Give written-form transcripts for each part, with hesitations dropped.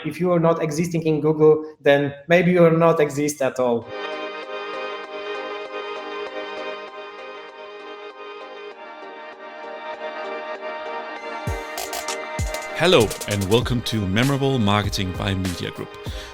If you are not existing in Google, then maybe you are not exist at all. Hello and welcome to Memorable Marketing by MediaGroup.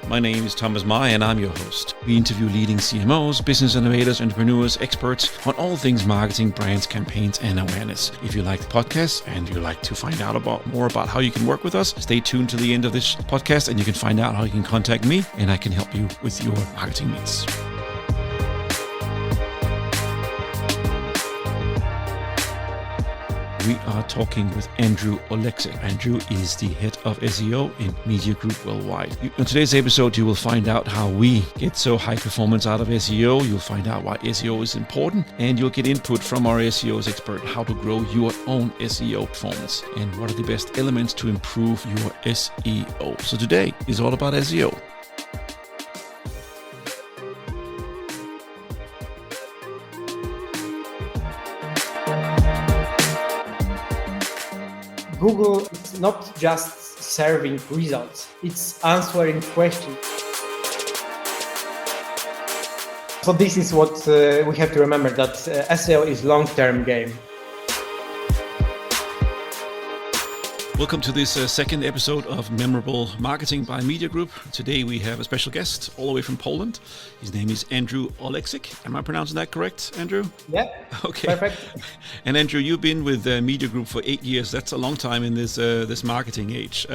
My name is Thomas Mai and I'm your host. We interview leading CMOs, business innovators, entrepreneurs, experts on all things marketing, brands, campaigns and awareness. If you like the podcast and you like to find out more about how you can work with us, stay tuned to the end of this podcast and you can find out how you can contact me and I can help you with your marketing needs. We are talking with Andrew Oleksik. Andrew is the head of SEO in MediaGroup worldwide. In today's episode, you will find out how we get so high performance out of SEO. You'll find out why SEO is important, and you'll get input from our SEO's expert how to grow your own SEO performance and what are the best elements to improve your SEO. So today is all about SEO. Google is not just serving results, it's answering questions. So this is what we have to remember, that SEO is long-term game. Welcome to this second episode of Memorable Marketing by MediaGroup. Today we have a special guest all the way from Poland. His name is Andrew Oleksik. Am I pronouncing that correct, Andrew? Yeah, okay. Perfect. And Andrew, you've been with MediaGroup for 8 years. That's a long time in this marketing age.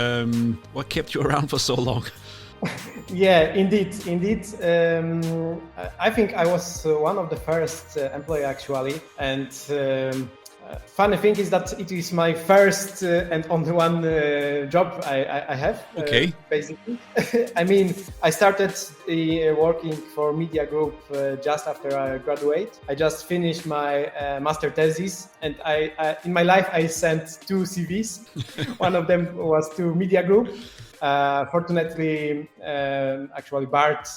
What kept you around for so long? Yeah, indeed. I think I was one of the first employee actually, and funny thing is that it is my first and only one job I have. Okay. Basically, I mean, I started working for MediaGroup just after I graduate. I just finished my master thesis, and I in my life I sent 2 CVs. One of them was to MediaGroup. Fortunately, actually Bart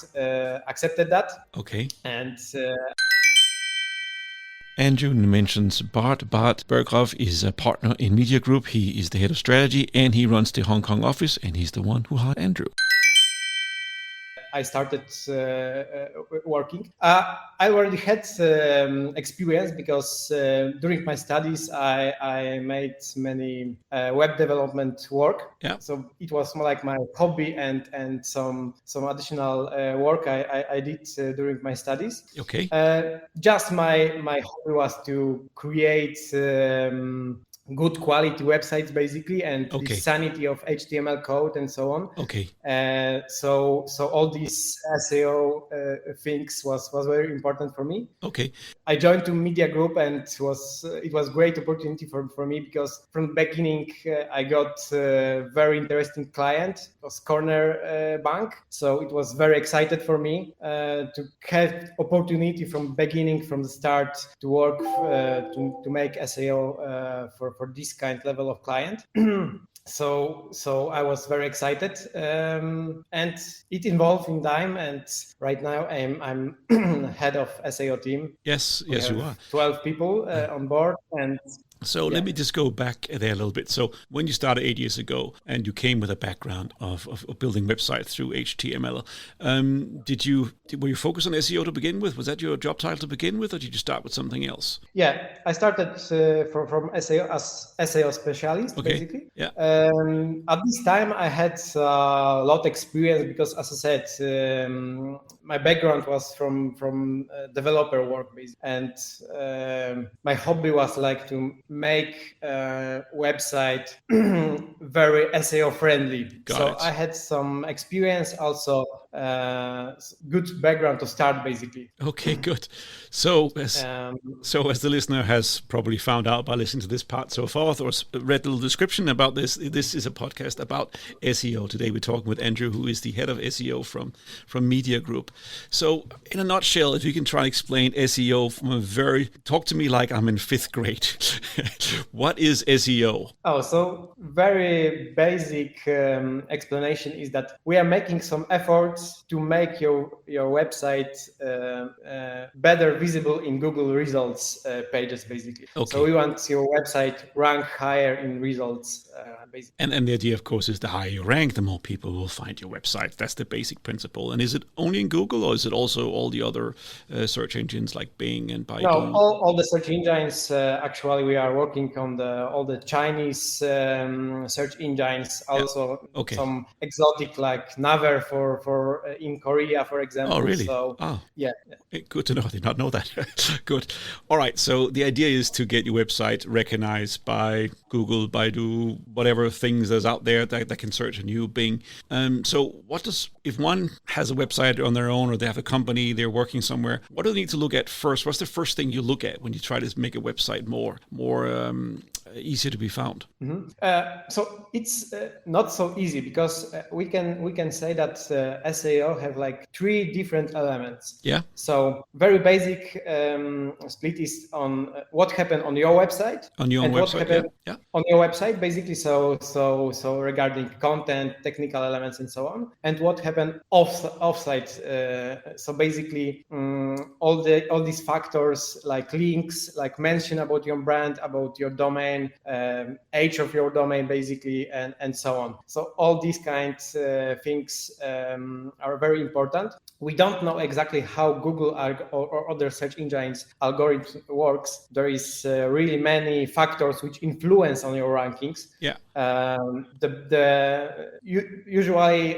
accepted that. Okay. And Andrew mentions Bart. Bart Berghoff is a partner in MediaGroup. He is the head of strategy and he runs the Hong Kong office, and he's the one who hired Andrew. I started working. I already had experience because during my studies I made many web development work. Yeah. So it was more like my hobby and some additional work I did during my studies. Okay. Just my hobby was to create good quality websites basically, and the sanity of HTML code and so on. Okay. So all these SEO things was very important for me. Okay. I joined to MediaGroup and it was great opportunity for me because from the beginning I got a very interesting client. It was Corner Bank. So it was very excited for me to have opportunity from beginning, from the start to work to make SEO for this kind of level of client. So I was very excited, and it involved in time. And right now I'm head of SEO team. Yes, you are. 12 people on board, and So let me just go back there a little bit. So when you started 8 years ago and you came with a background of building websites through HTML, were you focused on SEO to begin with? Was that your job title to begin with, or did you start with something else? Yeah, I started from SEO as SEO specialist, basically. Yeah. At this time, I had a lot of experience because, as I said, my background was from developer work, basically, and my hobby was like to make a website very SEO friendly. I had some experience, also good background to start, basically. Okay, good. So as the listener has probably found out by listening to this part so far, or read a little description about this is a podcast about SEO. Today we're talking with Andrew, who is the head of SEO from MediaGroup. So in a nutshell, if you can try and explain SEO talk to me like I'm in 5th grade. What is SEO? So very basic explanation is that we are making some effort efforts to make your website better visible in Google results pages, basically. Okay. So we want your website rank higher in results, basically. And the idea, of course, is the higher you rank, the more people will find your website. That's the basic principle. And is it only in Google, or is it also all the other search engines like Bing and Baidu? No, all the search engines. Actually, we are working on all the Chinese search engines. Also, some exotic like Naver for in Korea, for example. Oh, really? So, yeah. Good to know. I did not know that. Good. All right. So the idea is to get your website recognized by Google, Baidu, whatever things there's out there that can search on you, Bing. So if one has a website on their own, or they have a company, they're working somewhere, what do they need to look at first? What's the first thing you look at when you try to make a website more easier to be found? Mm-hmm. So it's not so easy, because we can say that SEO have like 3 different elements. Yeah. So very basic split is on what happened on your website. On your own website. What happened on your website, basically. So regarding content, technical elements, and so on, and what happened offsite. So basically, all these factors like links, like mention about your brand, about your domain, age of your domain, basically, and so on. So all these kinds things are very important. We don't know exactly how Google or other search engines algorithm works. There is really many factors which influence on your rankings. Yeah. Usually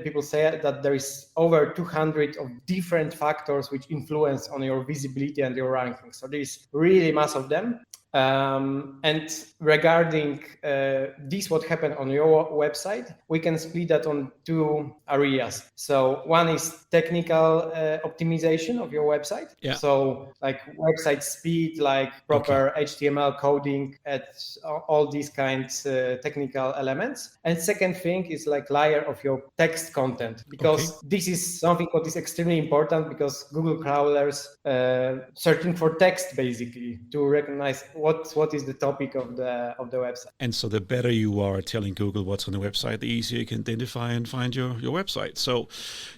people say that there is over 200 of different factors which influence on your visibility and your rankings. So there is really mass of them. And regarding this, what happened on your website, we can split that on 2 areas. So one is technical optimization of your website. Yeah. So like website speed, like proper HTML coding, at all these kinds technical elements. And second thing is like layer of your text content, because this is something what is extremely important, because Google crawlers searching for text, basically, to recognize what is the topic of the website. And so the better you are telling Google what's on the website, the easier you can identify and find your website. So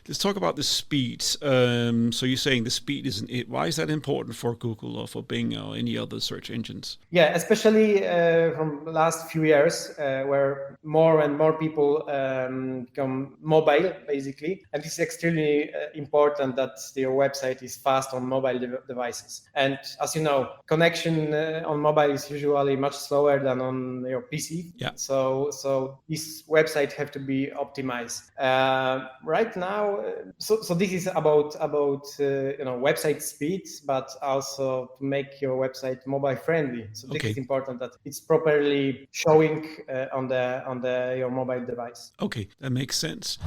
let's talk about the speed. So you're saying the speed isn't it. Why is that important for Google or for Bing or any other search engines? Yeah, especially from the last few years, where more and more people become mobile, basically. And it's extremely important that your website is fast on mobile devices. And as you know, connection on mobile is usually much slower than on your PC. Yeah. So this website have to be optimized. Right now, so this is about website speed, but also to make your website mobile friendly. So this is important, that it's properly showing on your mobile device. Okay, that makes sense.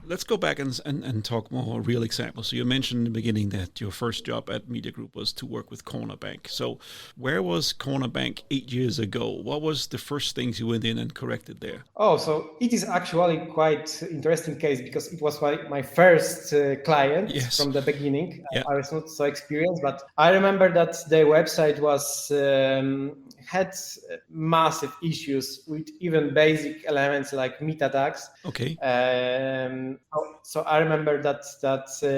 Let's go back and talk more real examples. So you mentioned in the beginning that your first job at MediaGroup was to work with Corner Bank. So where was Corner Bank 8 years ago? What was the first things you went in and corrected there? Oh, so it is actually quite interesting case, because it was my first client from the beginning. Yeah. I was not so experienced, but I remember that the website was had massive issues with even basic elements like meta tags. Okay. So I remember that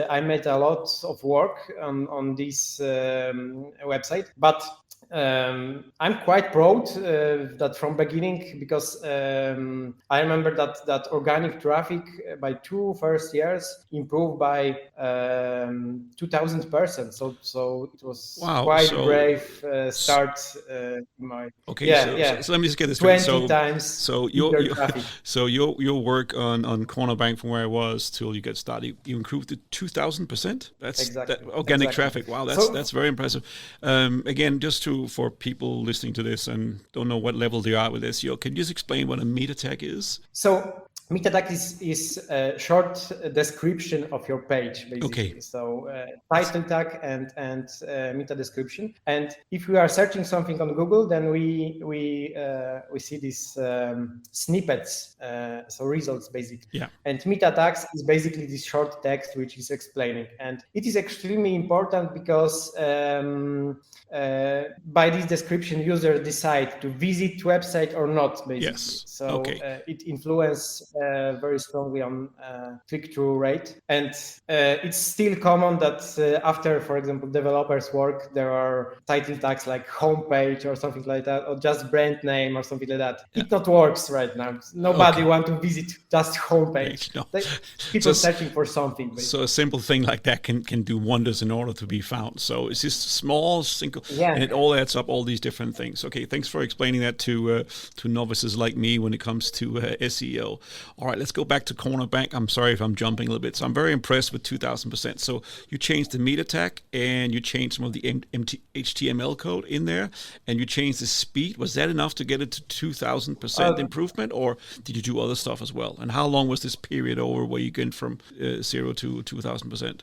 I made a lot of work on this website, but I'm quite proud that from beginning, because I remember that organic traffic by 2 first years improved by 2,000%. So it was quite brave start. So let me just get this straight. 20 times. So your work on Corner Bank from where I was till you get started, you improved to 2,000%. That's organic traffic. Wow, that's very impressive. Again, just for people listening to this and don't know what level they are with SEO, can you just explain what a meta tag is? So meta tag is a short description of your page, basically. Okay. So title tag and meta description. And if we are searching something on Google, then we see these snippets, so results, basically. Yeah. And meta tags is basically this short text which is explaining. And it is extremely important, because by this description, users decide to visit website or not, basically. Yes. So it influences very strongly on click-through rate. And it's still common that after, for example, developers work, there are title tags like homepage or something like that, or just brand name or something like that. It not works right now. Nobody want to visit just homepage. No. People searching for something. Basically. So a simple thing like that can do wonders in order to be found. So it's just small, single, and it all adds up, all these different things. Okay, thanks for explaining that to novices like me when it comes to SEO. All right, let's go back to Corner Bank. I'm sorry if I'm jumping a little bit. So I'm very impressed with 2000%. So you changed the meta tag and you changed some of the HTML code in there and you changed the speed. Was that enough to get it to 2000% improvement, or did you do other stuff as well? And how long was this period over where you went from 0 to 2000%?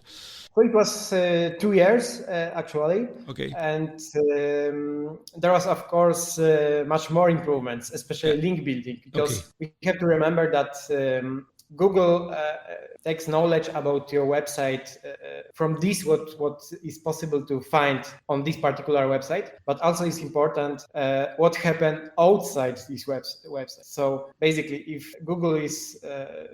So it was 2 years, actually. Okay. And there was, of course, much more improvements, especially link building, because we have to remember that Google takes knowledge about your website from this, what is possible to find on this particular website, but also it's important what happened outside this website. So basically, if Google is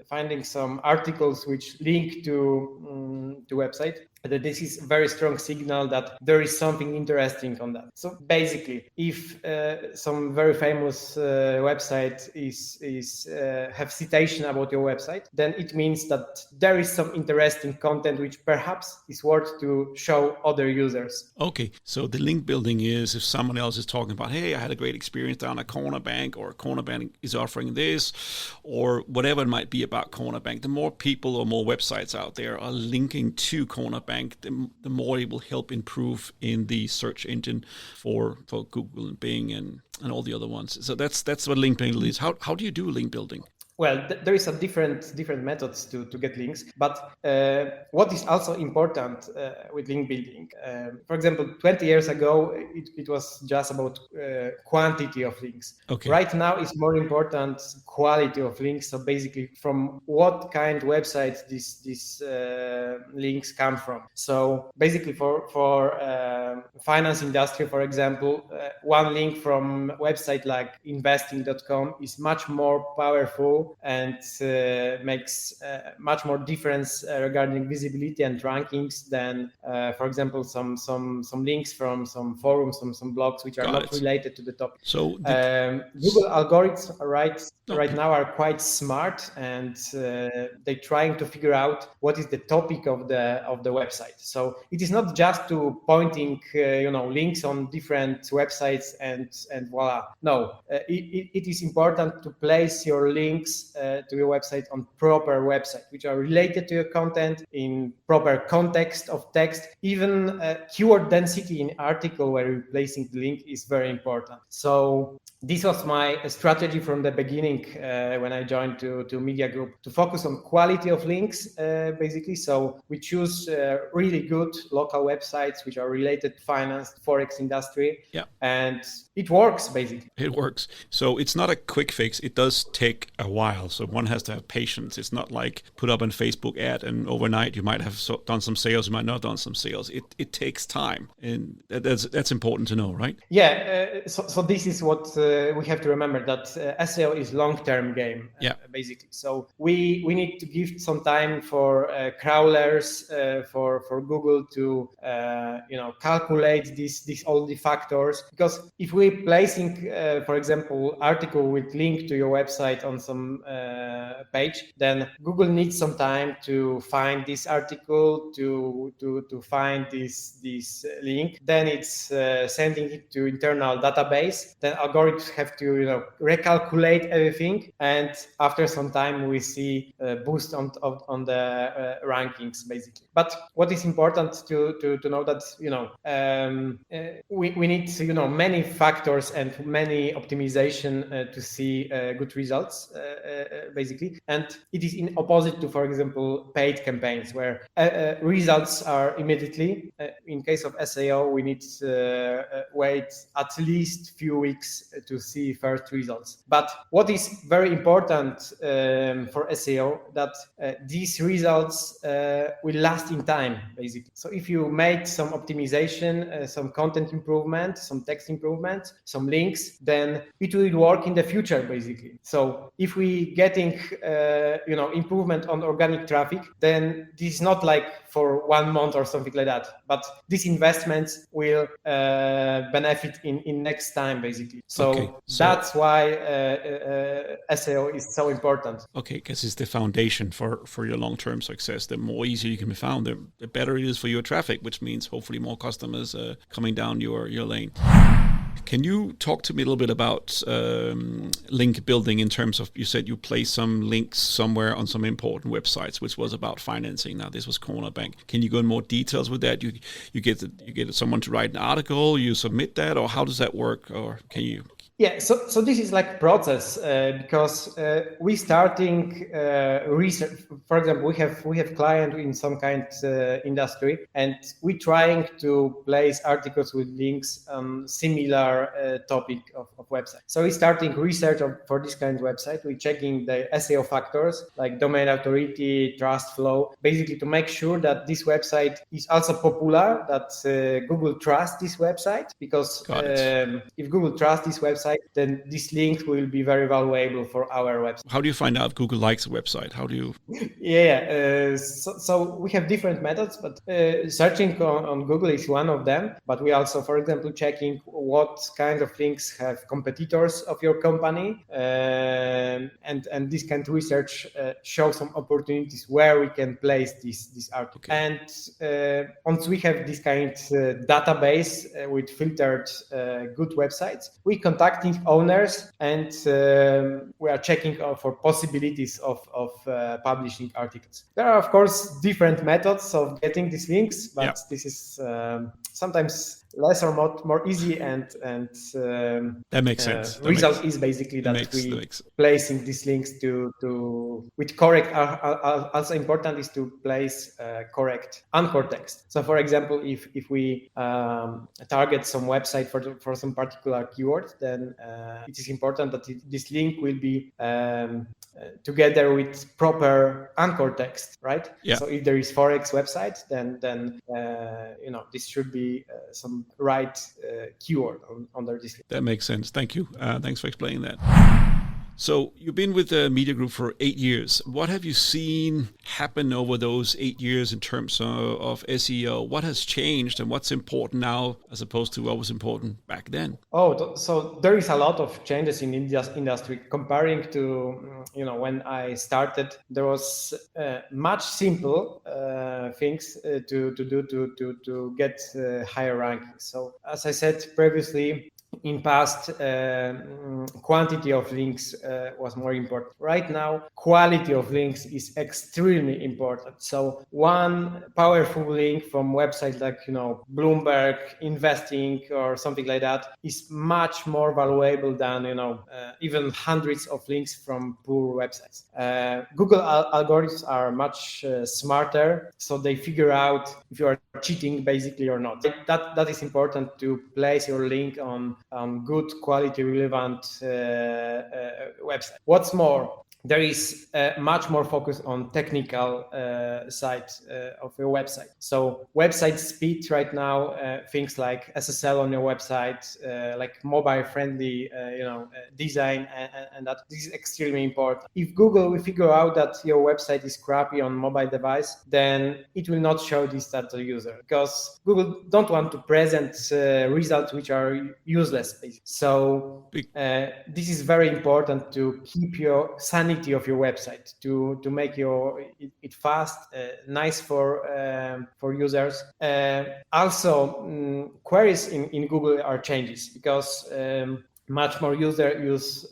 finding some articles which link to website, that this is a very strong signal that there is something interesting on that. So basically, if some very famous website have citation about your website, then it means that there is some interesting content which perhaps is worth to show other users. Okay, so the link building is if someone else is talking about, hey, I had a great experience down at Corner Bank, or Corner Bank is offering this, or whatever it might be about Corner Bank, the more people or more websites out there are linking to Corner Bank, the more it will help improve in the search engine for Google and Bing and all the other ones. So that's what link building is. How do you do link building? Well, there is a different methods to get links, but what is also important with link building, for example, 20 years ago, it was just about quantity of links. Okay. Right now, it's more important quality of links. So basically, from what kind of websites these links come from. So basically, for finance industry, for example, one link from a website like investing.com is much more powerful and makes much more difference regarding visibility and rankings than, for example, some links from some forums, some blogs which are not related to the topic. So Google algorithms right now are quite smart, and they're trying to figure out what is the topic of the website. So it is not just to pointing links on different websites and voila. No, it is important to place your links to your website on proper website, which are related to your content in proper context of text. Even keyword density in article where you're placing the link is very important. So this was my strategy from the beginning when I joined to MediaGroup, to focus on quality of links, basically. So we choose really good local websites which are related to finance, forex industry, and it works basically. It works. So it's not a quick fix. It does take a while. So one has to have patience. It's not like put up a Facebook ad and overnight you might have done some sales, you might not have done some sales. It takes time, and that's important to know, right? Yeah. So this is what we have to remember, that SEO is long-term game, basically. So we need to give some time for crawlers, for Google to calculate these all the factors. Because if we're placing, for example, article with link to your website on some page, then Google needs some time to find this article, to find this link. Then it's sending it to internal database. Then algorithms have to recalculate everything, and after some time we see a boost on the rankings basically. But what is important to know that we need many factors and many optimization to see good results basically, and it is in opposite to, for example, paid campaigns where results are immediately. In case of SEO, we need to wait at least few weeks to see first results. But what is very important for SEO, that these results will last in time basically. So if you made some optimization, some content improvement, some text improvement, some links, then it will work in the future basically. So if we we getting improvement on organic traffic, then this is not like for 1 month or something like that, but these investments will benefit in next time, basically. So that's why SEO is so important. Okay, because it's the foundation for your long-term success. The more easier you can be found, the better it is for your traffic, which means hopefully more customers coming down your lane. Can you talk to me a little bit about link building in terms of, you said you place some links somewhere on some important websites, which was about financing. Now, this was Corner Bank. Can you go in more details with that? You get someone to write an article, you submit that, or how does that work? Or can you? Yeah, so this is like process because we starting research. For example, we have client in some kind industry, and we trying to place articles with links on similar topic of website. So we starting research for this kind of website. We checking the SEO factors like domain authority, trust flow, basically to make sure that this website is also popular, that Google trusts this website, because if Google trusts this website, then this link will be very valuable for our website. How do you find out if Google likes a website? How do you? So we have different methods, but searching on Google is one of them. But we also, for example, checking what kind of links have competitors of your company, and this kind of research shows some opportunities where we can place this article. Okay. And once we have this kind of database with filtered good websites, we contacting owners, and we are checking for possibilities of publishing articles. There are, of course, different methods of getting these links, but this is sometimes less or more easy, and that makes sense. Result is basically that we placing these links to with correct. Also important is to place correct anchor text. So, for example, if we target some website for some particular keyword, then it is important that this link will be together with proper anchor text, right? Yeah. So if there is Forex website, then this should be some right keyword under this link. That makes sense. Thank you. Thanks for explaining that. So you've been with the MediaGroup for 8 years. What have you seen happen over those 8 years in terms of SEO? What has changed, and what's important now as opposed to what was important back then? So there is a lot of changes in industry comparing to when I started. There was much simple things to do to get higher rankings. So as I said previously, in past, quantity of links was more important. Right now, quality of links is extremely important. So one powerful link from websites like Bloomberg, Investing, or something like that is much more valuable than even hundreds of links from poor websites. Google algorithms are much smarter, so they figure out if you are cheating basically or not. That is important to place your link on good quality relevant website. What's more, there is much more focus on technical side of your website. So website speed right now, things like SSL on your website, like mobile friendly, design, and that this is extremely important. If Google will figure out that your website is crappy on mobile device, then it will not show this to the user, because Google don't want to present results which are useless, basically. So this is very important to keep your sanity of your website, to make it fast, nice for users. Also, queries in Google are changes, because much more users use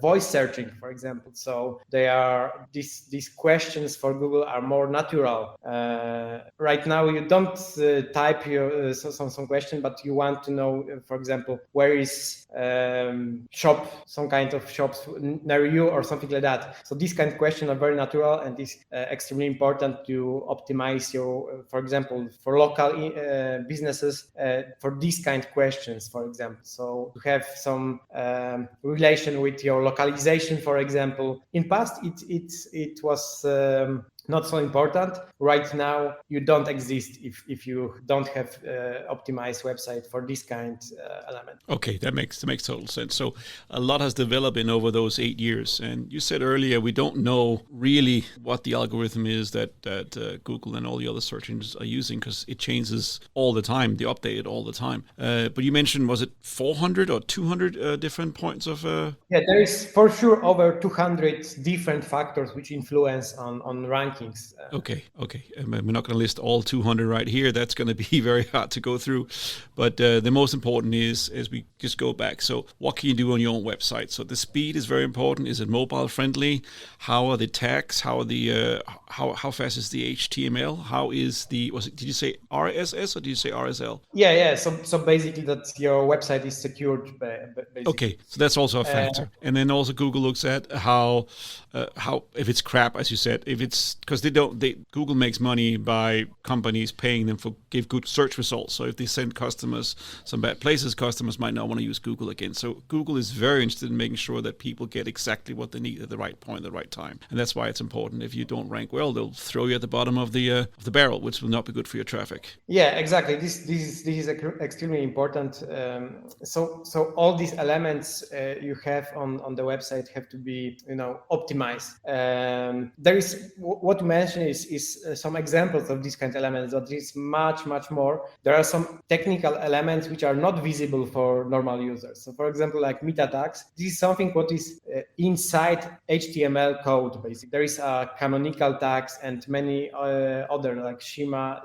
voice searching, for example. So they are these questions for Google are more natural. Right now, you don't type your some question, but you want to know, for example, where is shop, some kind of shops near you or something like that. So these kind of questions are very natural, and is extremely important to optimize your, for example, for local businesses, for these kind of questions, for example. So to have some relation with your localization, for example. In past, it was not so important. Right now, you don't exist if you don't have optimized website for this kind element. Okay, that makes total sense. So a lot has developed in over those 8 years, and you said earlier we don't know really what the algorithm is that Google and all the other search engines are using, because it changes all the time. They update it all the time. But you mentioned, was it 400 or 200 different points of? Yeah, there is for sure over 200 different factors which influence on rankings. Okay. We're not going to list all 200 right here. That's going to be very hard to go through. But the most important is we just go back. So what can you do on your own website? So the speed is very important. Is it mobile friendly? How are the tags? How are the how fast is the HTML? How is the did you say RSS or did you say RSL? Yeah. So basically that your website is secured. Basically. Okay, so that's also a factor. And then also Google looks at how if it's crap, as you said, if it's because Google makes money by companies paying them for give good search results. So if they send customers some bad places, customers might not want to use Google again. So Google is very interested in making sure that people get exactly what they need at the right point, at the right time. And that's why it's important. If you don't rank well, they'll throw you at the bottom of the barrel, which will not be good for your traffic. Yeah, exactly. This is extremely important. So all these elements you have on the website have to be optimized. There is what you mentioned is some examples of these kind of elements, but there is much more. There are some technical elements which are not visible for normal users. So for example, like meta tags, this is something what is inside HTML code. Basically, there is canonical tags and many other like schema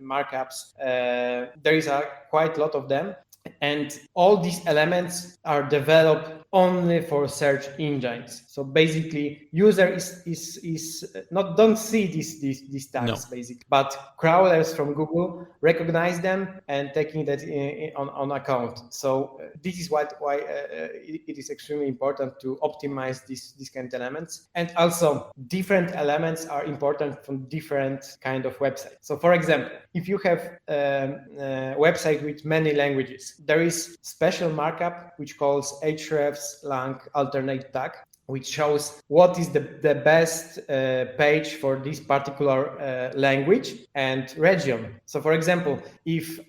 markups. There is quite a lot of them. And all these elements are developed only for search engines. So basically, user is not don't see these tags basically, but crawlers from Google recognize them and taking that on account. So this is why it is extremely important to optimize these kind of elements. And also, different elements are important from different kind of websites. So for example, if you have a website with many languages, there is special markup which calls hrefs lang alternate tag, which shows what is the best page for this particular language and region. So, for example, if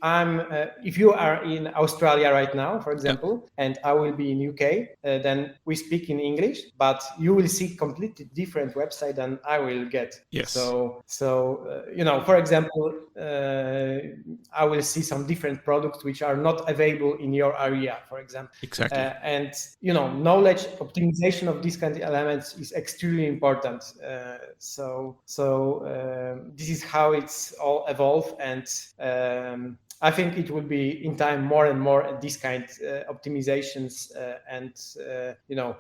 you are in Australia right now, for example, and I will be in UK, then we speak in English, but you will see completely different website than I will get. Yes. So for example, I will see some different products which are not available in your area, for example. Exactly. And knowledge optimization of these kind of elements is extremely important. So this is how it's all evolved, and I think it will be in time more and more these kind of optimizations and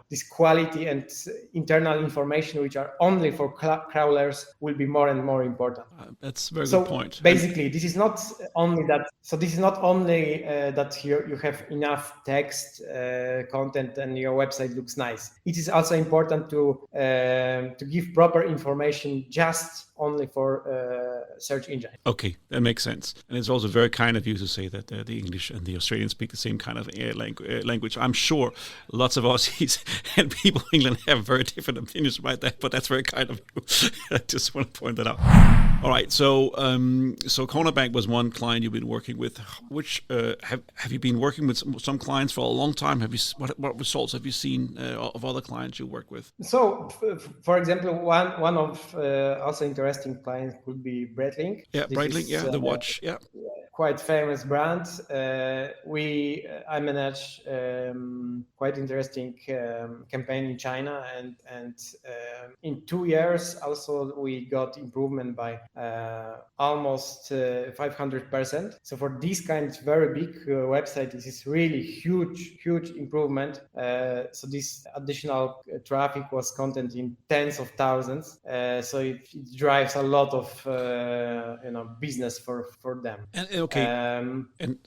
this quality and internal information which are only for crawlers will be more and more important. That's a very good point. Basically, this is not only that. So this is not only that you have enough text content and your website looks nice. It is also important to give proper information just only for search engine. Okay, that makes sense. And it's also very kind of you to say that the English and the Australians speak the same kind of language. I'm sure lots of Aussies and people in England have very different opinions about that, but that's very kind of you. I just want to point that out. All right, so Cornerbank was one client you've been working with. Which have you been working with some clients for a long time? What results have you seen of other clients you work with? So, for example, one of also interesting clients could be Breitling. Yeah, Breitling. Yeah, the watch. Yeah. Quite famous brand. I manage quite interesting campaign in China, and in 2 years also we got improvement by almost 500%. So for this kind of very big website, this is really huge improvement. So this additional traffic was content in tens of thousands. So it drives a lot of business for them. And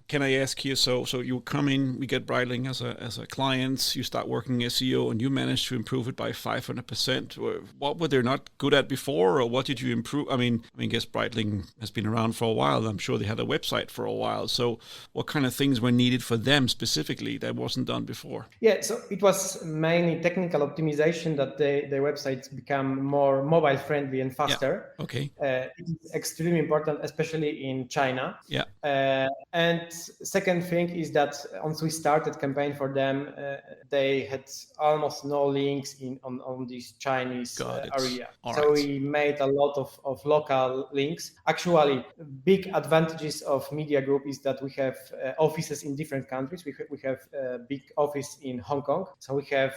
can I ask you? So you come in, we get Breitling as a client. You start working SEO, and you manage to improve it by 500%. What were they not good at before, or what did you improve? I guess Breitling has been around for a while. I'm sure they had a website for a while. So what kind of things were needed for them specifically that wasn't done before? Yeah, so it was mainly technical optimization that their websites become more mobile friendly and faster. Yeah. Okay. It is extremely important, especially in China. Yeah. And second thing is that once we started campaign for them, they had almost no links on this Chinese area. So we made a lot of local links. Actually, big advantages of MediaGroup is that we have offices in different countries. We have a big office in Hong Kong. So we have,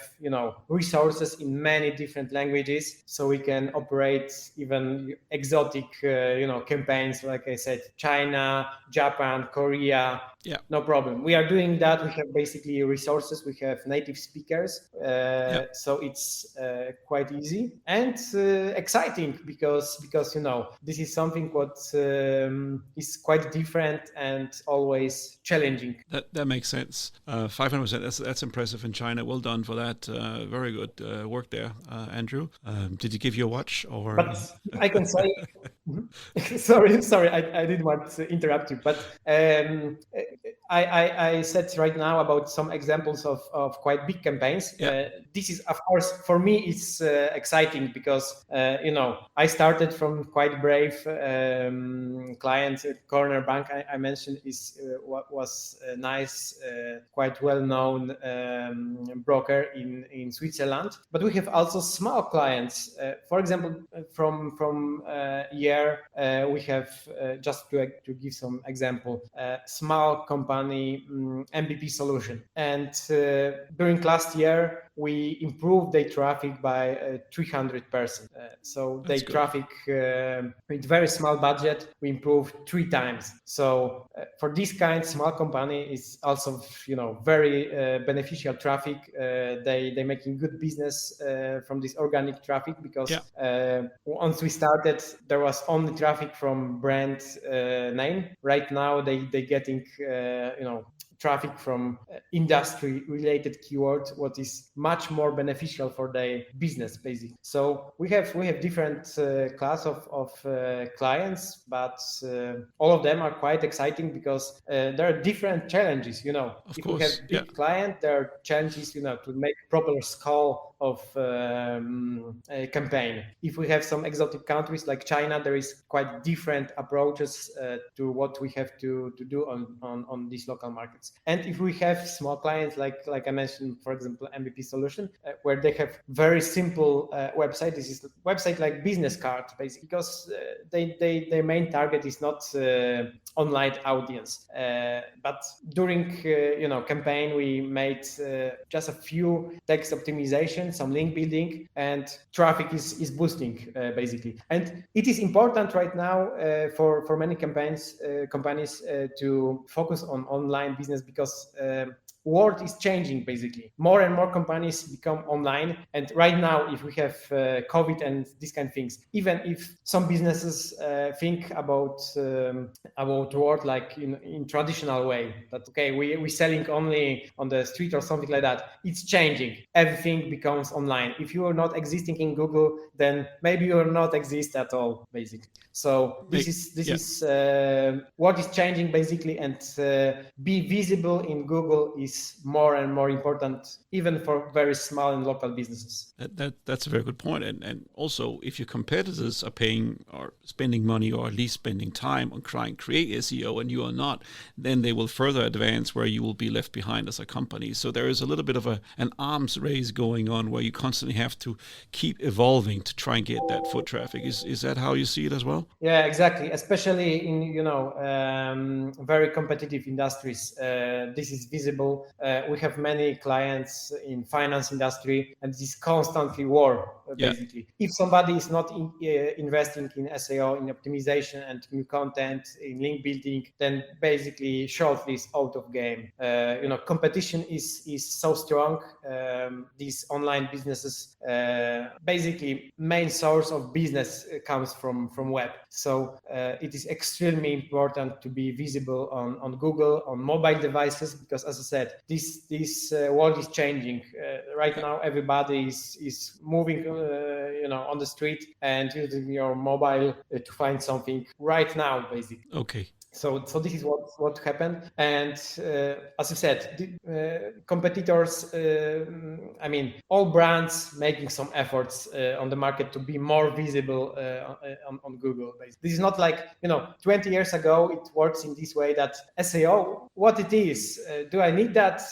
resources in many different languages. So we can operate even exotic, campaigns, like I said, China, Japan, Korea. Yeah. No problem. We are doing that. We have basically resources. We have native speakers. So it's quite easy and exciting because this is something what is quite different and always challenging. That makes sense. 500%. That's impressive in China. Well done for that. Very good work there, Andrew. Did he give you a watch? Or? But I can say, sorry, I didn't want to interrupt you, but I said right now about some examples of quite big campaigns. Yeah. This is, of course, for me, it's exciting because, I started from quite brave client. Corner Bank I mentioned was a nice, quite well-known broker in Switzerland. But we have also small clients. For example, from year, we have, just to give some example, small company MVP solution. And during last year, we improved their traffic by 300%. So their traffic with very small budget, we improved 3 times. So for this kind small company is also, very beneficial traffic. They making good business from this organic traffic because once we started, there was only traffic from brand name. Right now, they getting, traffic from industry-related keywords, what is much more beneficial for their business, basically. So we have different class of clients, but all of them are quite exciting because there are different challenges. If we have big client, there are challenges, to make proper score of a campaign. If we have some exotic countries like China, there is quite different approaches to what we have to do on these local markets. And if we have small clients like I mentioned, for example, MVP solution, where they have very simple website. This is a website like business card, basically, because their main target is not online audience. But during campaign, we made just a few text optimization, some link building, and traffic is boosting basically. And it is important right now for many companies to focus on online business because world is changing basically. More and more companies become online, and right now, if we have COVID and these kind of things, even if some businesses think about world like in traditional way, that we selling only on the street or something like that, it's changing. Everything becomes online. If you are not existing in Google, then maybe you are not exist at all, basically. So this is what is changing basically, and be visible in Google is more and more important, even for very small and local businesses. That's a very good point. And also, if your competitors are paying or spending money or at least spending time on trying to create SEO and you are not, then they will further advance where you will be left behind as a company. So there is a little bit of an arms race going on where you constantly have to keep evolving to try and get that foot traffic. Is that how you see it as well? Yeah, exactly. Especially in very competitive industries, this is visible. we have many clients in finance industry, and this constantly war basically. If somebody is not investing in SEO, in optimization and new content, in link building, then basically shortly is out of game. Competition is so strong. These online businesses, basically main source of business comes from web. So it is extremely important to be visible on Google, on mobile devices, because as I said, this world is changing. Right now, everybody is moving, on the street and using your mobile to find something right now, basically. Okay. So this is what happened, and as I said, competitors. All brands making some efforts on the market to be more visible on Google. This is not like 20 years ago. It works in this way that SEO, what it is. Do I need that?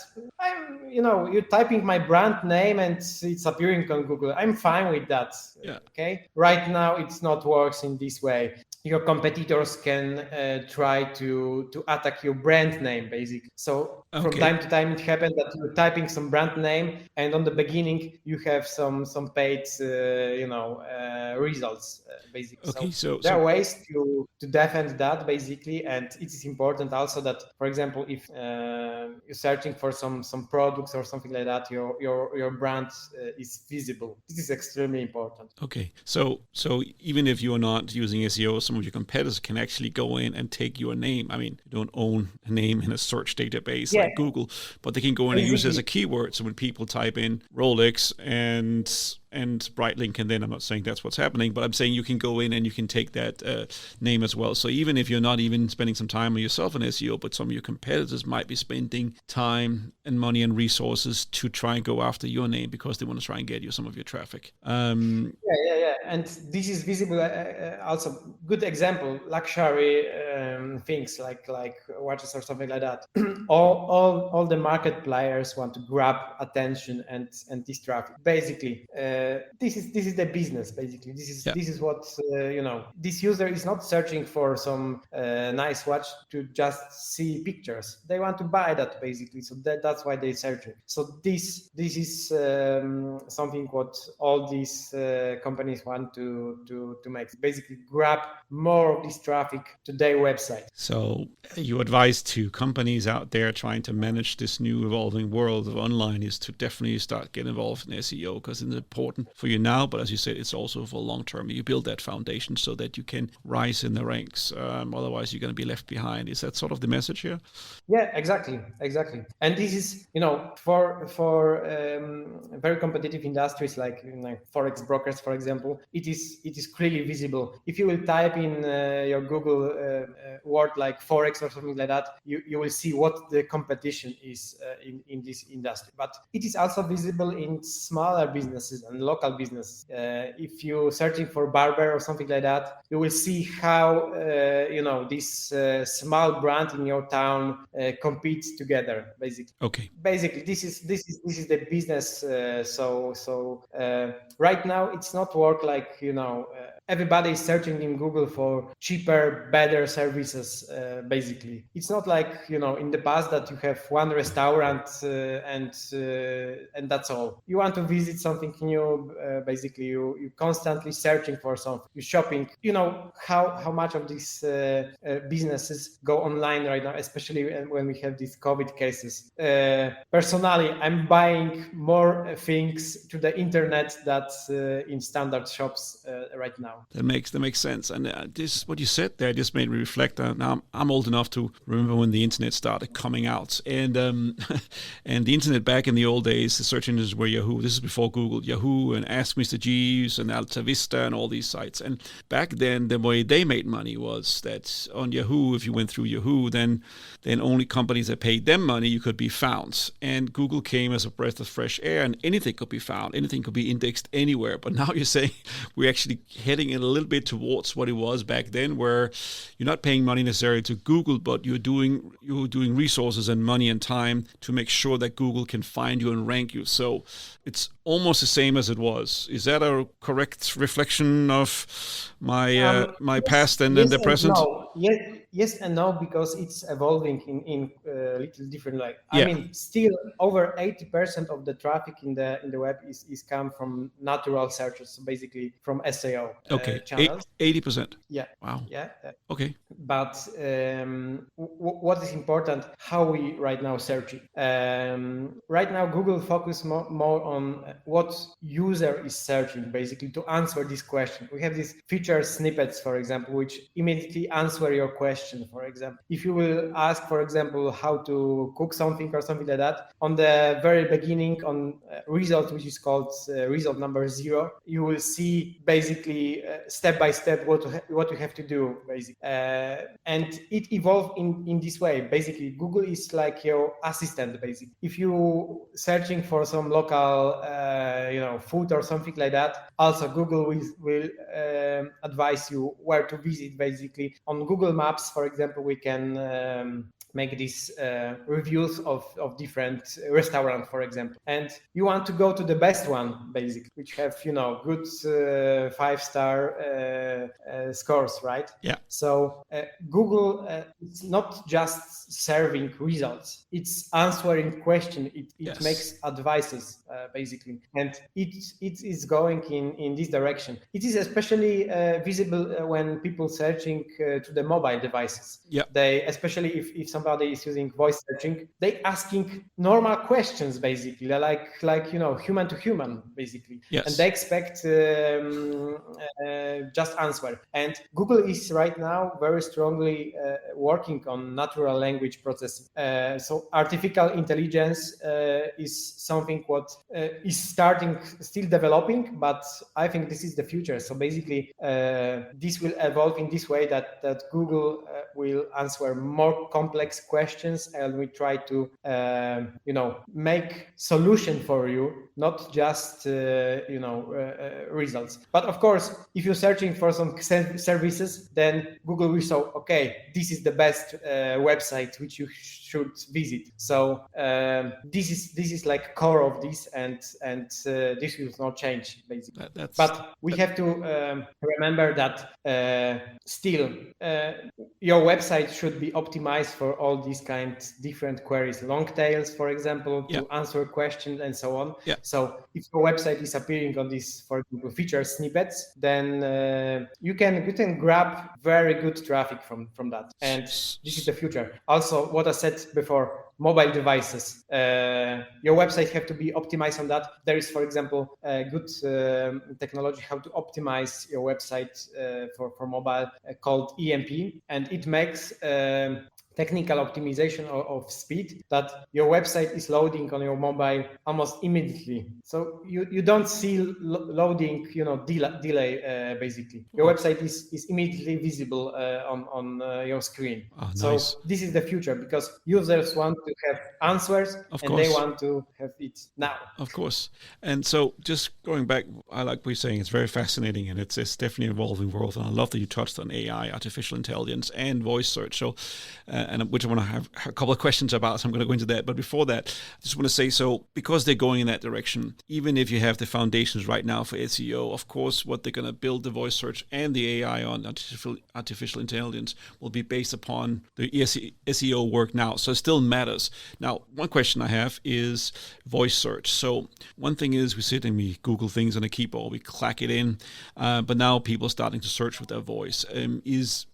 You're typing my brand name and it's appearing on Google. I'm fine with that. Yeah. Okay. Right now, it's not works in this way. Your competitors can try to attack your brand name, basically. So from time to time, it happened that you're typing some brand name, and on the beginning you have some paid, results, basically. Okay, so there are ways to defend that, basically, and it is important also that, for example, if you're searching for some products or something like that, your brand is visible. This is extremely important. Okay, so even if you're not using SEO, some of your competitors can actually go in and take your name. I mean, you don't own a name in a search database like Google, but they can go in and use it as a keyword. So when people type in Rolex and Breitling, and then I'm not saying that's what's happening, but I'm saying you can go in and you can take that name as well. So even if you're not even spending some time on yourself in SEO, but some of your competitors might be spending time and money and resources to try and go after your name because they want to try and get you some of your traffic. And this is visible. Also, good example, luxury things like watches or something like that. all the market players want to grab attention and this traffic. Basically, this is the business. Basically, this is what This user is not searching for some nice watch to just see pictures. They want to buy that, basically. So that's why they're searching. So this is something what all these companies want to make. Basically, grab more of this traffic to their website. So your advice to companies out there trying to manage this new evolving world of online is to definitely start getting involved in SEO, because it's important for you now, but as you said, it's also for long term. You build that foundation so that you can rise in the ranks. Otherwise, you're going to be left behind. Is that sort of the message here? Yeah, exactly. And this is, for very competitive industries like forex brokers, for example, it is clearly visible. If you will type in your Google word like forex or something like that, you will see what the competition is in this industry. But it is also visible in smaller businesses and local businesses. If you're searching for barber or something like that, you will see how this small brand in your town competes together. Basically, okay. Basically, this is the business. Right now, it's not work like everybody is searching in Google for cheaper, better services. Basically, it's not like in the past that you have one restaurant and that's all. You want to visit something new. Basically, you constantly searching for something. You're shopping. How much of these businesses go online right now, especially when we have these COVID cases. Personally, I'm buying more things to the internet that's in standard shops right now. That makes sense. And this, what you said there, just made me reflect. Now I'm old enough to remember when the internet started coming out, and and the internet back in the old days, the search engines were Yahoo. This is before Google. Yahoo and Ask Mr. Jeeves and Alta Vista and all these sites. And back then, the way they made money was that on Yahoo, if you went through Yahoo, then only companies that paid them money, you could be found. And Google came as a breath of fresh air, and anything could be found. Anything could be indexed anywhere. But now you're saying we're actually heading in a little bit towards what it was back then, where you're not paying money necessarily to Google, but you're doing resources and money and time to make sure that Google can find you and rank you. So it's almost the same as it was. Is that a correct reflection of my past and the present? Yes and no, because it's evolving in little different. Like Yeah. I mean, still over 80% of the traffic in the web is come from natural searches, so basically from SEO channels. 80%. Yeah. Wow. Yeah. Okay. But what is important, how we right now search it. Right now, Google focus more on what user is searching, basically to answer this question. We have these feature snippets, for example, which immediately answer your question. For example, if you will ask, for example, how to cook something or something like that, on the very beginning on result, which is called result number 0, you will see basically step by step what you have to do, basically. And it evolved in this way. Basically, Google is like your assistant, basically. If you searching for some local, food or something like that, also Google will advise you where to visit, basically. On Google Maps, for example, we can make these reviews of different restaurants, for example. And you want to go to the best one, basically, which have, good 5-star scores, right? Yeah. So Google is not just serving results; it's answering questions. It Yes. makes advices, basically, and it is going in this direction. It is especially visible when people searching to the mobile devices. Yeah. They, especially if somebody is using voice searching, they asking normal questions, basically, like human to human, basically. Yes. And they expect just answer. And Google is right now very strongly working on natural language processing. So artificial intelligence is something what is still developing, but I think this is the future. So basically, this will evolve in this way that Google will answer more complex questions, and we try to make solution for you, not just results. But of course, if you're searching for some services, then Google will show, okay, this is the best website which you should visit. So this is like core of this, and this will not change, basically. But we have to remember that still your website should be optimized for all these different queries, long tails, for example, to answer questions and so on. Yeah. So if your website is appearing on these, for example, feature snippets, then you can grab very good traffic from that. And this is the future. Also, what I said before, mobile devices. Your website have to be optimized on that. There is, for example, a good technology how to optimize your website for mobile called EMP, and it makes technical optimization of speed, that your website is loading on your mobile almost immediately. So you don't see loading, delay, basically. Your website is immediately visible on your screen. Oh, so nice. This is the future, because users want to have answers, they want to have it now. Of course. And so just going back, I like what you're saying, it's very fascinating, and it's definitely an evolving world. And I love that you touched on AI, artificial intelligence, and voice search. So, and which I want to have a couple of questions about, so I'm going to go into that. But before that, I just want to say, so because they're going in that direction, even if you have the foundations right now for SEO, of course, what they're going to build the voice search and the AI on, artificial intelligence, will be based upon the SEO work now. So it still matters. Now, one question I have is voice search. So one thing is we sit and we Google things on a keyboard, we clack it in, but now people are starting to search with their voice.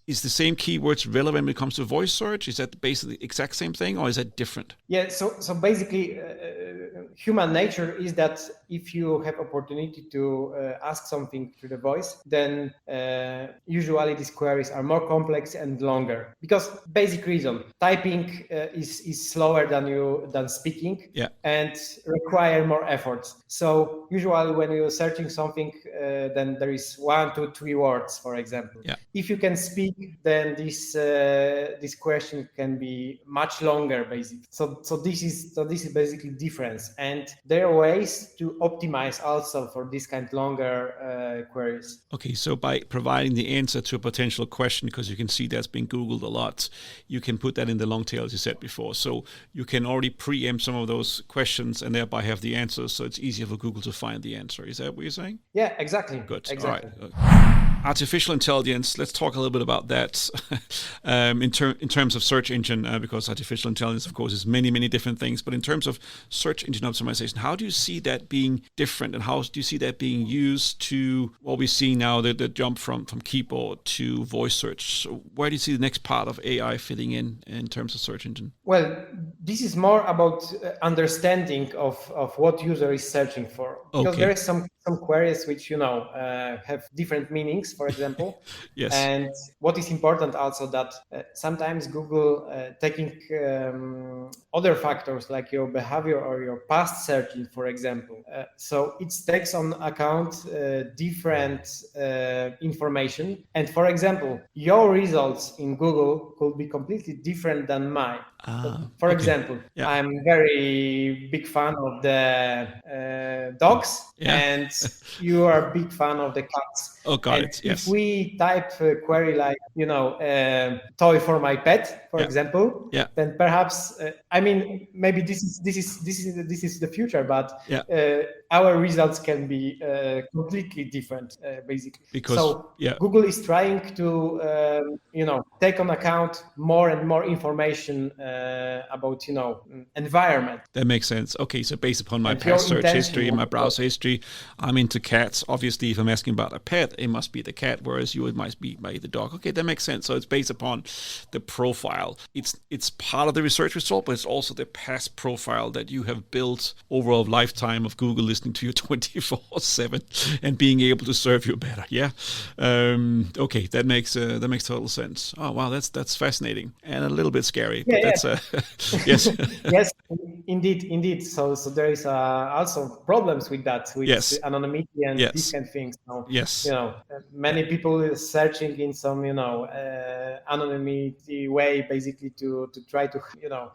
Is the same keywords relevant when it comes to voice search? Is that basically the exact same thing, or is that different? Yeah, so basically, human nature is that if you have opportunity to ask something through the voice, then usually these queries are more complex and longer, because basic reason, typing is slower than speaking, and require more efforts. So usually when you're searching something, then there is 1, 2, 3 words, for example. If you can speak, then this question can be much longer, basically. So this is basically difference. and there are ways to optimize also for this kind of longer queries. Okay, so by providing the answer to a potential question, because you can see that's been Googled a lot, you can put that in the long tail, as you said before. So you can already preempt some of those questions and thereby have the answers, so it's easier for Google to find the answer. Is that what you're saying? Yeah, exactly. Good. Exactly. All right. Artificial intelligence, let's talk a little bit about that in terms of search engine, because artificial intelligence, of course, is many, many different things. But in terms of search engine optimization, how do you see that being different, and how do you see that being used to what we see now, the jump from keyboard to voice search? So where do you see the next part of AI fitting in terms of search engine? Well, this is more about understanding of what user is searching for. Because there is some queries which, have different meanings, for example. Yes. And what is important also that sometimes Google taking other factors like your behavior or your past searching, for example. So it takes on account different information. And for example, your results in Google could be completely different than mine. For example, I'm very big fan of the dogs, and you are a big fan of the cats. Oh, got and it. Yes. If we type a query like, toy for my pet, for example, then perhaps maybe this is the future, but our results can be completely different, basically. Because Google is trying to take on account more and more information about environment. That makes sense. Okay, so based upon my past search history and my browser history, I'm into cats. Obviously, if I'm asking about a pet, it must be the cat, whereas you, it might be the dog. Okay, that makes sense. So it's based upon the profile. It's part of the research result, but it's also the past profile that you have built over a lifetime of Google listening to you 24/7 and being able to serve you better. Yeah. Okay, that makes total sense. Oh wow, that's fascinating and a little bit scary. But that's yes. Yes, indeed. So there is also problems with that, with anonymity and these kind of things. So, many people searching in some anonymity way, basically to try to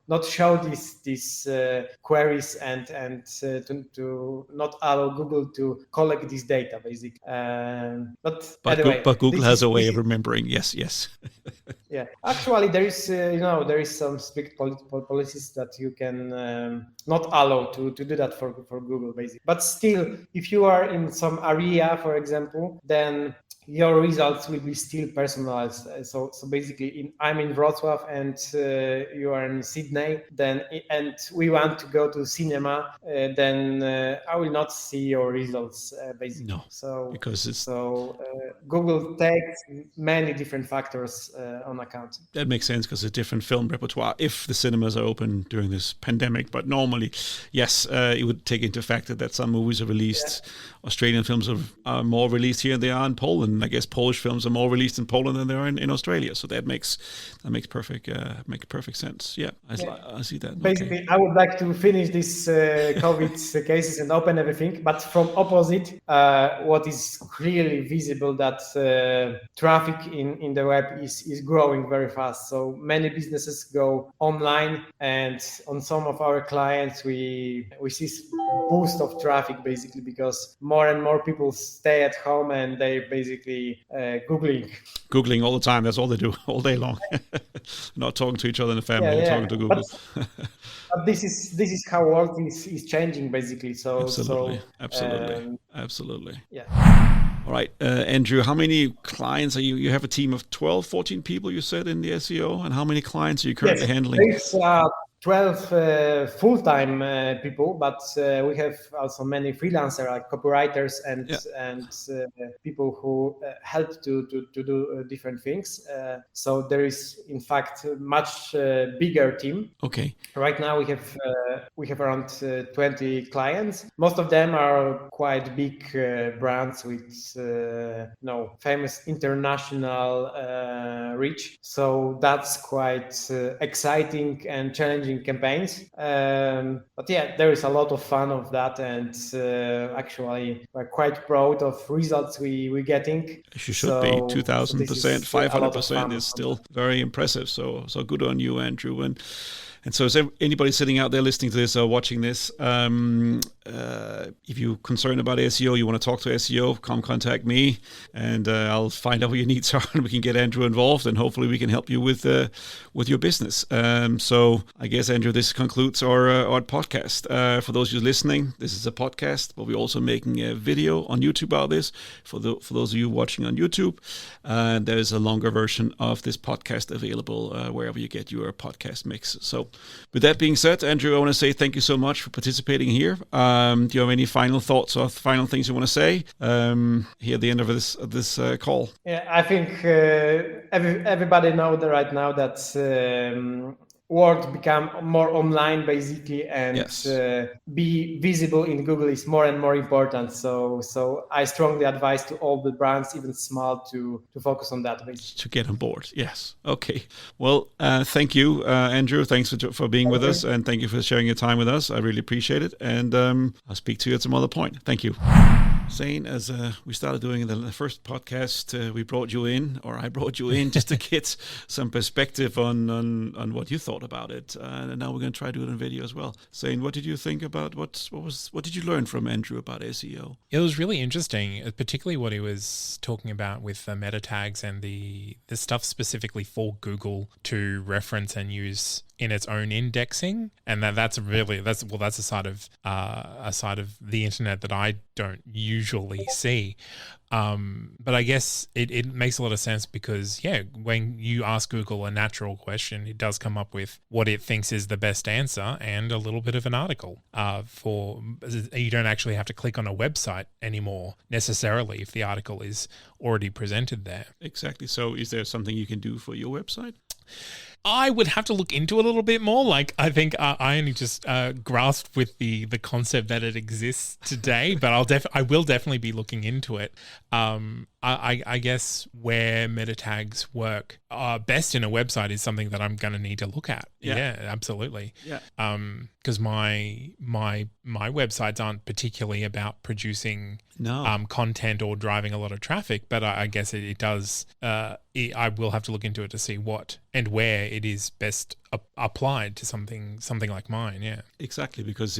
not show these queries and to not allow Google to collect this data, basically. But anyway, Google has a way of remembering. Yes. Yeah, actually, there is some strict policies that you can not allow to do that for Google, basically. But still, if you are in some area, for example, then your results will be still personalized. So basically, I'm in Wrocław and you are in Sydney, and we want to go to cinema, then I will not see your results, basically. No, so because Google takes many different factors on account. That makes sense because it's a different film repertoire if the cinemas are open during this pandemic. But normally, yes, it would take into factor that some movies are released. Yeah. Australian films are more released here than they are in Poland. I guess Polish films are more released in Poland than they are in Australia. So that makes perfect sense. Yeah, I see that. Basically, I would like to finish this COVID cases and open everything. But from opposite, what is clearly visible that traffic in the web is growing very fast. So many businesses go online, and on some of our clients, we see boost of traffic, basically, because more and more people stay at home and they basically Googling all the time. That's all they do all day long. Not talking to each other in the family, talking to Google. But this is how world is changing, basically. So absolutely. Yeah. All right, Andrew, how many clients are you? You have a team of 12, 14 people, you said, in the SEO, and how many clients are you currently handling? There's 12 full-time people, but we have also many freelancers, like copywriters and people who help to do different things. So there is, in fact, a much bigger team. Okay. Right now we have around 20 clients. Most of them are quite big brands with famous international reach. So that's quite exciting and challenging campaigns, but there is a lot of fun of that, and actually we're quite proud of results we're getting. You should be 2,000%, 500% is still very impressive. So good on you, Andrew. And so is anybody sitting out there listening to this or watching this, if you're concerned about SEO, you want to talk to SEO, come contact me, and I'll find out what your needs are, and we can get Andrew involved, and hopefully we can help you with your business. So I guess, Andrew, this concludes our podcast. For those of you listening, this is a podcast, but we're also making a video on YouTube about this. For those of you watching on YouTube, there's a longer version of this podcast available wherever you get your podcast mix. So with that being said, Andrew, I want to say thank you so much for participating here. Do you have any final thoughts or final things you want to say here at the end of this call? Yeah, I think everybody knows that right now that world become more online basically, and be visible in Google is more and more important. So I strongly advise to all the brands, even small, to focus on that basically. To get on board. Yes. Okay. Well, thank you, Andrew. Thanks for being with us, and thank you for sharing your time with us. I really appreciate it. And I'll speak to you at some other point. Thank you. Zane, as we started doing the first podcast, I brought you in just to get some perspective on what you thought about it, and now we're going to try to do it in video as well. Zane, what did you think about what did you learn from Andrew about SEO? It was really interesting, particularly what he was talking about with the meta tags and the stuff specifically for Google to reference and use in its own indexing, and that's a side of the internet that I don't usually see. But I guess it makes a lot of sense because, when you ask Google a natural question, it does come up with what it thinks is the best answer and a little bit of an article. You don't actually have to click on a website anymore necessarily if the article is already presented there. Exactly. So is there something you can do for your website? I would have to look into it a little bit more. Like, I think I only just grasped with the concept that it exists today, but I will definitely be looking into it. I guess where meta tags work best in a website is something that I'm going to need to look at. Yeah, absolutely. Yeah. Because my websites aren't particularly about producing content or driving a lot of traffic, but I guess it does. I will have to look into it to see what and where it is best applied to something like mine. Yeah, exactly. Because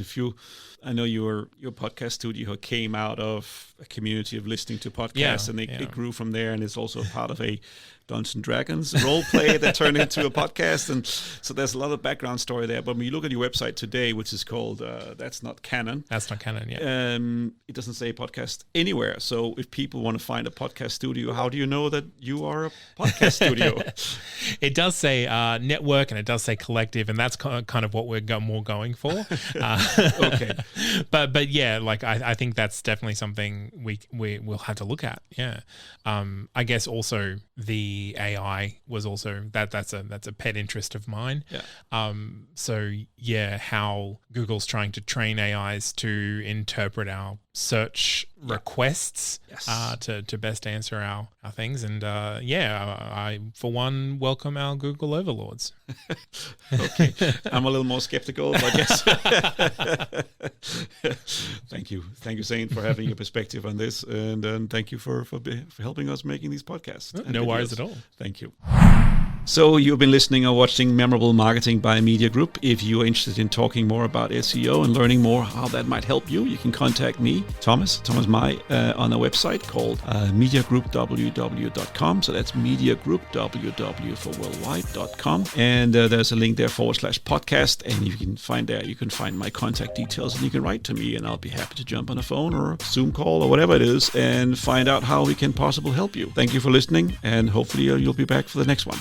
I know your podcast studio came out of a community of listening to podcasts, and it grew from there, and it's also part of a Dungeons and Dragons role play that turned into a podcast, and so there's a lot of background story there. But when you look at your website today, which is called That's Not Canon. That's Not Canon. Yeah. It doesn't say podcast anywhere. So if people want to find a podcast studio, how do you know that you are a podcast studio? It does say network, and it does say collective, and that's kind of what we're more going for. Okay. But yeah, like I think that's definitely something we'll have to look at. Yeah. I guess also the AI was also that's a pet interest of mine. Yeah. So yeah, how Google's trying to train AIs to interpret our search requests to best answer our things, and I for one welcome our Google overlords. Okay, I'm a little more skeptical, but yes. Thank you, Zane, for having your perspective on this, and thank you for helping us making these podcasts. No worries at all. Thank you. So you've been listening or watching Memorable Marketing by MediaGroup. If you're interested in talking more about SEO and learning more how that might help you, you can contact me, Thomas Mai, on a website called MediaGroupWW.com. So that's MediaGroupWW for worldwide.com. And there's a link there /podcast. And you can find my contact details, and you can write to me, and I'll be happy to jump on a phone or a Zoom call or whatever it is and find out how we can possibly help you. Thank you for listening, and hopefully you'll be back for the next one.